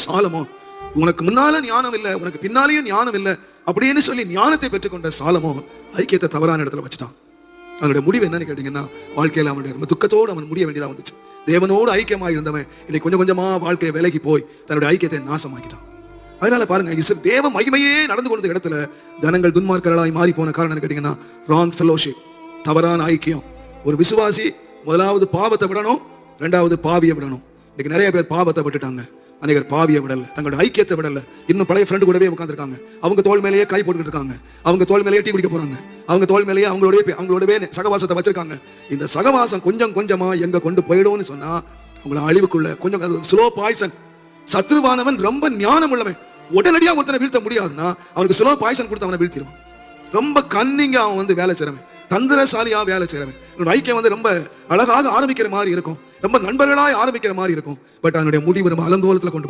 Solomon உனக்கு முன்னால ஞானம் இல்லை, உனக்கு பின்னாலேயே ஞானம் இல்லை அப்படின்னு சொல்லி ஞானத்தை பெற்றுக்கொண்ட சாலமோன் ஐக்கியத்தை தவறான இடத்துல வச்சுட்டான். அவனுடைய முடிவு என்னன்னு கேட்டீங்கன்னா, வாழ்க்கையில அவனுடைய ரொம்ப துக்கத்தோடு அவன் முடிய வேண்டியதா வந்துச்சு. தேவனோடு ஐக்கியமாக இருந்தவன் இன்னைக்கு கொஞ்சம் கொஞ்சமா வாழ்க்கையை விலகி போய் தன்னுடைய ஐக்கியத்தை நாசமாக்கிட்டான். அதனால பாருங்க, தேவ மகிமையே நடந்து கொண்ட இடத்துல ஜனங்கள் துன்மார்க்கர்களாய் மாறி போன காரணம் கேட்டீங்கன்னா, ராங் ஃபெலோஷிப், தவறான ஐக்கியம். ஒரு விசுவாசி முதலாவது பாவத்தை விடணும், ரெண்டாவது பாவியை விடணும். இன்னைக்கு நிறைய பேர் பாவத்தை விட்டுட்டாங்க, அநேகர் பாவியை விடல, தங்களோட ஐக்கியத்தை விடல. இன்னும் பழைய ஃப்ரெண்டு கூடவே உட்காந்துருக்காங்க. அவங்க தோல் மேலேயே கை போட்டுக்கிட்டு இருக்காங்க, அவங்க தோல் மேலேயே டீ குடிக்க போறாங்க, அவங்க தோல் மேலேயே அவங்களோடவே சகவாசத்தை வச்சிருக்காங்க. இந்த சகவாசம் கொஞ்சம் கொஞ்சமா எங்க கொண்டு போயிடும்னு சொன்னா அவங்கள அழிவுக்குள்ள கொஞ்சம் ஸ்லோ பாய்சன். சத்ருவானவன் ரொம்ப ஞானம் உள்ளவன், உடனடியா ஒருத்தனை வீழ்த்த முடியாதுன்னா அவனுக்கு ஸ்லோ பாய்சன் கொடுத்து அவனை வீழ்த்திடுவான். ரொம்ப கன்னிங்கா அவன் வேலை செய்றவன், தந்திரசாலியா வேலை செய்றவன். ஐக்கியம் ரொம்ப அழகாக ஆரம்பிக்கிற மாதிரி இருக்கும், ரொம்ப நண்பர்களாய் ஆரம்பிக்கிற மாதிரி இருக்கும். பட் அதனுடைய முடிவு ரொம்ப அலங்கோலத்துல கொண்டு